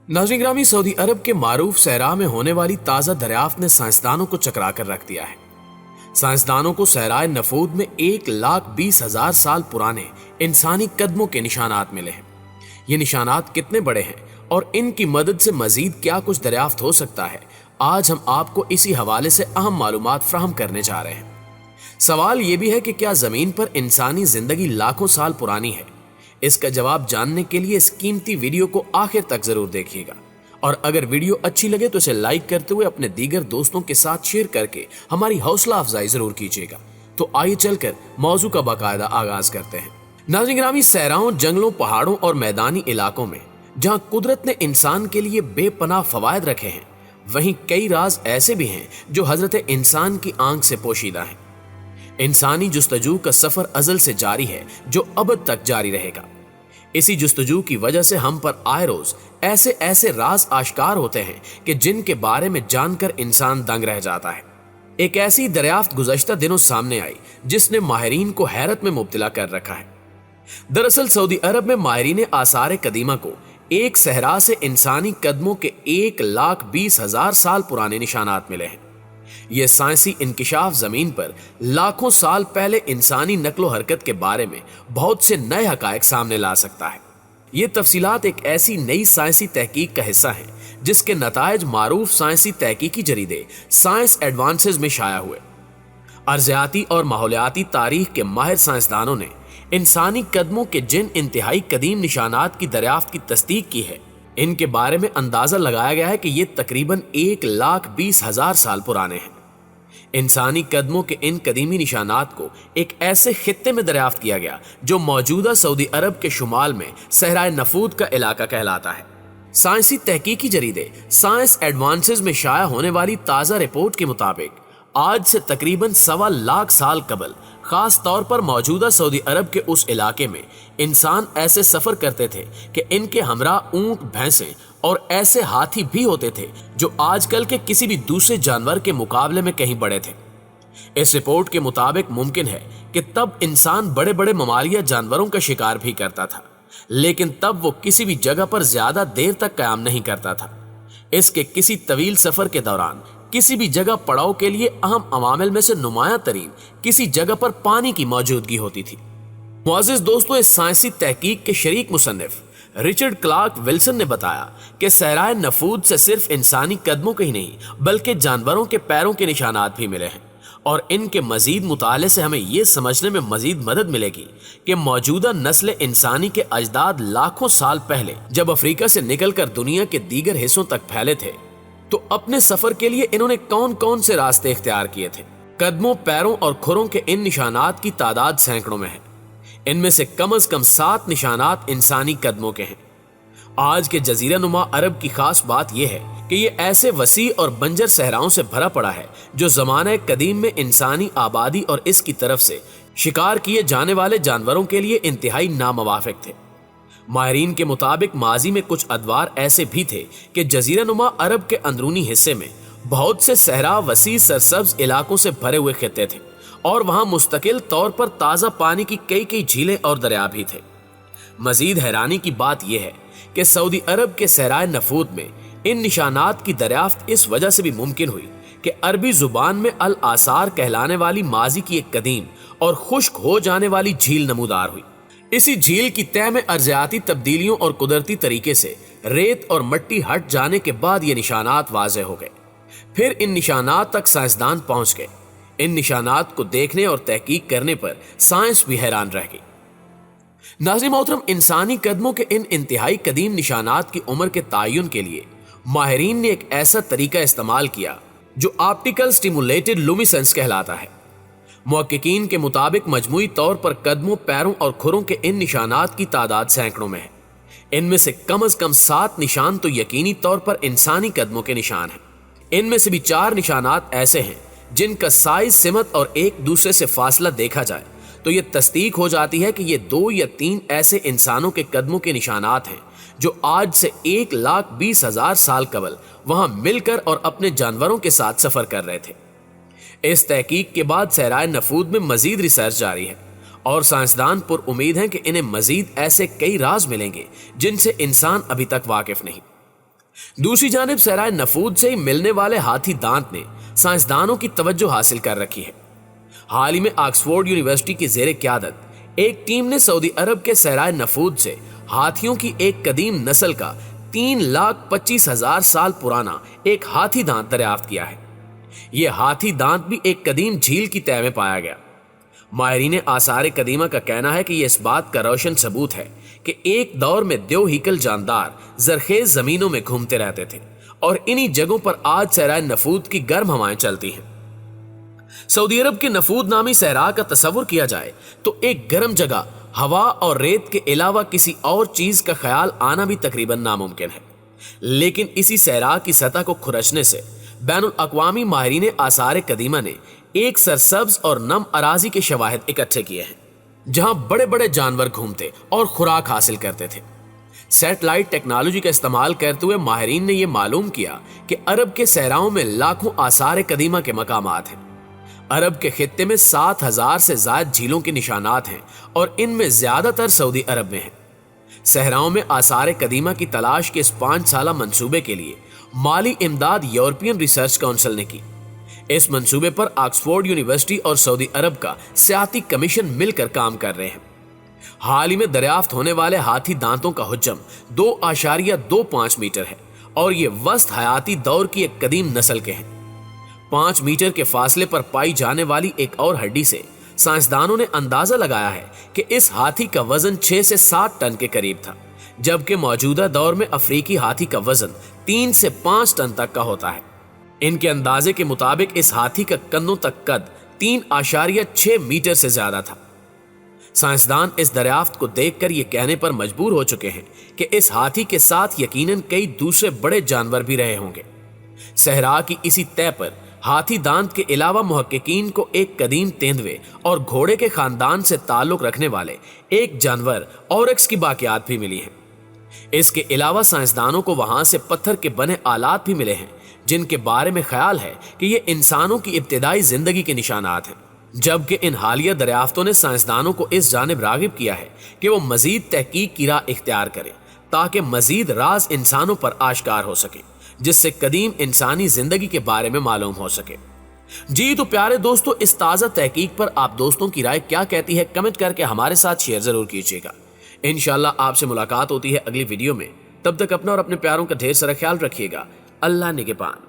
नाज़रीन ग्रामी, सऊदी अरब के मारूफ सहरा में होने वाली ताज़ा दरियाफ्त ने साइंसदानों को चकरा कर रख दिया है। साइंसदानों को सहराए नफूद में 1,20,000 साल पुराने इंसानी कदमों के निशानात मिले हैं। ये निशानात कितने बड़े हैं और इनकी मदद से मजीद क्या कुछ दरियाफ्त हो सकता है, आज हम आपको इसी हवाले से अहम मालूमात फ्राहम करने जा रहे हैं। सवाल ये भी है कि क्या जमीन पर इंसानी जिंदगी लाखों साल पुरानी है? इसका जवाब जानने के लिए इस कीमती वीडियो को आखिर तक जरूर देखिएगा, और अगर वीडियो अच्छी लगे तो इसे लाइक करते हुए अपने दीगर दोस्तों के साथ शेयर करके हमारी हौसला अफजाई जरूर कीजिएगा। तो आइए चलकर मौजू का बाकायदा आगाज करते हैं। नाज़रीन ग्रामी, सहराओं, जंगलों, पहाड़ों और मैदानी इलाकों में जहां कुदरत ने इंसान के लिए बेपनाह फवायद रखे हैं, वहीं कई राज ऐसे भी हैं जो हजरत इंसान की आंख से पोशीदा हैं। इंसानी जुस्तजू का सफर अजल से जारी है जो अबद तक जारी रहेगा। इसी जुस्तजू की वजह से हम पर आए रोज ऐसे ऐसे राज आश्कार होते हैं कि जिनके बारे में जानकर इंसान दंग रह जाता है। एक ऐसी दरियाफ्त गुज़श्ता दिनों सामने आई जिसने माहिरीन को हैरत में मुब्तला कर रखा है। दरअसल सऊदी अरब में माहिरीन आसार कदीमा को एक सहरा से इंसानी कदमों के 1,20,000 साल पुराने निशानात मिले हैं। यह साइंसी इंकिशाफ जमीन पर लाखों साल पहले इंसानी नक्लो हरकत के बारे में बहुत से नए हकायक सामने ला सकता है। ये तफसीलात एक ऐसी नई साइंसी तहकीक का हिस्सा है जिसके नतायज मारूफ साइंसी तहकीकी जरीदे साइंस एडवांसेस में शाया हुए। अर्जियाती और माहौलियाती तारीख के माहिर साइंसदानों ने इंसानी कदमों के जिन इंतहाई कदीम निशानात की दरियाफ्त की तस्दीक की है, इनके बारे में अंदाजा लगाया गया है कि ये तकरीबन 1,20,000 साल पुराने हैं। इंसानी कदमों के इन कदीमी निशानात को एक ऐसे खित्ते में दरियाफ्त किया गया जो मौजूदा सऊदी अरब के शुमाल में सहराए नफूद का इलाका कहलाता है। साइंसी तहकीकी जरीदे साइंस एडवांसेस में शाया होने वाली ताज़ा रिपोर्ट के मुताबिक आज से तकरीबन 1.25 लाख साल कबल खास तौर पर मौजूदा सऊदी अरब के उस इलाके में इंसान ऐसे सफर करते थे कि इनके हमरा ऊंट, भैंसें और ऐसे हाथी भी होते थे जो आजकल के किसी भी दूसरे जानवर के मुकाबले में कहीं बड़े थे। इस रिपोर्ट के मुताबिक मुमकिन है कि तब इंसान बड़े बड़े ममालिया जानवरों का शिकार भी करता था, लेकिन तब वो किसी भी जगह पर ज्यादा देर तक कायम नहीं करता था। इसके किसी तवील सफर के दौरान किसी भी जगह पड़ाव के लिए अहम अवामिल में से नुमाया तरीन किसी जगह पर पानी की मौजूदगी होती थी। मुअज़्ज़िज़ दोस्तों, इस साइंसी तहकीक के शरीक मुसन्निफ रिचर्ड क्लार्क विल्सन ने बताया कि सहराए नफूद से सिर्फ इंसानी कदमों के ही नहीं बल्कि जानवरों के पैरों के निशानात भी मिले हैं, और इनके मजीद मुताले से हमें यह समझने में मजीद मदद मिलेगी कि मौजूदा नस्ल इंसानी के अजदाद लाखों साल पहले जब अफ्रीका से निकलकर दुनिया के दीगर हिस्सों तक फैले थे तो अपने सफर के लिए इन्होंने कौन कौन से रास्ते इख्तियार किए थे। कदमों, पैरों और खुरों के इन निशानात की तादाद सैकड़ों में है। इनमें से कम 7 निशानात इंसानी कदमों के हैं। आज के जजीरा नुमा अरब की खास बात यह है कि ये ऐसे वसी और बंजर सहराओं से भरा पड़ा है जो जमाने कदीम में इंसानी आबादी और इसकी तरफ से शिकार किए जाने वाले जानवरों के लिए इंतहाई नामवाफिक थे। माहिरीन के मुताबिक माजी में कुछ अदवार ऐसे भी थे कि जजीरा नुमा अरब के अंदरूनी हिस्से में बहुत से सहरा वसी सरसब्ज इलाकों से भरे हुए खित्ते थे, और वहां मुस्तकिल तौर पर ताज़ा पानी की कई कई झीलें और दरिया भी थे। मजीद हैरानी की बात यह है कि सऊदी अरब के सहराए नफूद में इन निशानात की दरियाफ्त इस वजह से भी मुमकिन हुई कि अरबी जुबान में अल आसार कहलाने वाली माजी की एक कदीम और खुश्क हो जाने वाली झील नमूदार हुई। इसी झील की तह में अर्जियाती तब्दीलियों और कुदरती तरीके से रेत और मिट्टी हट जाने के बाद ये निशानात वाज़ेह हो गए। फिर इन निशानात तक साइंसदान पहुंच गए। इन निशानात को देखने और तहकीक करने पर साइंस भी हैरान रह गई। नाज़रीन मोहतरम, इंसानी कदमों के इन इंतहाई कदीम निशानात की उम्र के तयन के लिए माहिरीन ने एक ऐसा तरीका इस्तेमाल किया जो ऑप्टिकल स्टिमुलेटेड लुमिसेंस कहलाता है। मुहक्किकीन के मुताबिक मजमूई तौर पर कदमों, पैरों और खुरों के इन निशानात की तादाद सैकड़ों में है। इनमें से कम 7 निशान तो यकीनी तौर पर इंसानी कदमों के निशान हैं। इनमें से भी 4 निशानात ऐसे हैं जिनका साइज, सिमत और एक दूसरे से फासला देखा जाए तो यह तस्दीक हो जाती है कि ये 2 या 3 ऐसे इंसानों के कदमों के निशानात हैं जो आज से 1,20,000 साल कबल वहां मिलकर और अपने जानवरों के साथ सफर कर रहे थे। इस तहकीक के बाद सहराए नफूद में मजीद रिसर्च जारी है और साइंसदान पुर उम्मीद हैं कि इन्हें मजीद ऐसे कई राज मिलेंगे जिनसे इंसान अभी तक वाकिफ नहीं। दूसरी जानिब सहराए नफूद से ही मिलने वाले हाथी दांत ने साइंसदानों की तवज्जो हासिल कर रखी है। हाल ही में ऑक्सफोर्ड यूनिवर्सिटी की जेर क़यादत एक टीम ने सऊदी अरब के सहराए नफूद से हाथियों की एक कदीम नस्ल का 3,25,000 साल पुराना एक हाथी दांत दरियाफ्त किया है। यह हाथी दांत भी एक कदीम झील की तह में पाया गया। माहिरीन आसार कदीमा का कहना है कि यह इस बात का रोशन सबूत है कि एक दौर में देव हीकल जानदार जरखेज जमीनों में घूमते रहते थे और इन्हीं जगहों पर आज सहराए नफूद की गर्म हवाएं चलती हैं। सऊदी अरब के नफूद नामी सहरा का तस्वुर किया जाए तो एक गर्म जगह, हवा और रेत के अलावा किसी और चीज का ख्याल आना भी तकरीबन नामुमकिन है। लेकिन इसी सहरा की सतह को खुरचने से बैनुल अक़वामी माहिरीन आसार कदीमा ने एक सरसब्ज और नम अराजी के शवाहिद इकट्ठे किए हैं जहां बड़े बड़े जानवर घूमते और खुराक हासिल करते थे। सैटेलाइट टेक्नोलॉजी का इस्तेमाल करते हुए माहिरीन ने यह मालूम किया कि अरब के सहराओं में लाखों आसार कदीमा के मकामात हैं। अरब के खित्ते में 7,000 से ज्यादा झीलों के निशानात हैं और इनमें ज्यादातर सऊदी अरब में हैं। सहराओं में आसार कदीमा की तलाश के इस 5 साला मंसूबे के लिए माली इमदाद यूरोपियन रिसर्च काउंसिल ने की। इस मंसूबे पर ऑक्सफोर्ड यूनिवर्सिटी और सऊदी अरब का सियाती कमीशन मिलकर काम कर रहे हैं। हाल ही में दरियाफ्त होने वाले हाथी दांतों का हुज्जम 2.25 मीटर है और ये वस्त हयाती दौर की एक कदीम नस्ल के हैं। 5 मीटर के फासले पर पाई जाने वाली एक और हड्डी से साइंसदानों ने अंदाजा लगाया है कि इस हाथी का वजन 6 से 7 टन के करीब था, जबकि मौजूदा दौर में अफ्रीकी हाथी का वजन 3 से 5 टन तक का होता है। इनके अंदाजे के मुताबिक इस हाथी का कंधों तक कद 3.6 मीटर से ज्यादा था। साइंसदान इस दरियाफ्त को देखकर यह कहने पर मजबूर हो चुके हैं कि इस हाथी के साथ यकीनन कई दूसरे बड़े जानवर भी रहे होंगे। सहरा की इसी तय पर हाथी दांत के अलावा मुहक्किकीन को एक कदीम तेंदुए और घोड़े के खानदान से ताल्लुक रखने वाले एक जानवर ऑरेक्स की बाकियात भी मिली हैं। इसके अलावा साइंसदानों को वहां से पत्थर के बने आलात भी मिले हैं जिनके बारे में ख्याल है कि ये इंसानों की इब्तिदाई जिंदगी के निशानात हैं। जबकि इन हालिया दरियाफ्तों ने साइंसदानों को इस जानिब रागिब किया है कि वो मजीद तहकीक की राह इख्तियार करें ताकि मजीद राज इंसानों पर आश्कार हो सके, जिससे कदीम इंसानी जिंदगी के बारे में मालूम हो सके। जी तो प्यारे दोस्तों, इस ताज़ा तहकीक पर आप दोस्तों की राय क्या कहती है कमेंट करके हमारे साथ शेयर जरूर कीजिएगा। इंशाल्लाह आपसे मुलाकात होती है अगली वीडियो में। तब तक अपना और अपने प्यारों का ढेर सारा ख्याल रखिएगा। अल्लाह निगहबान।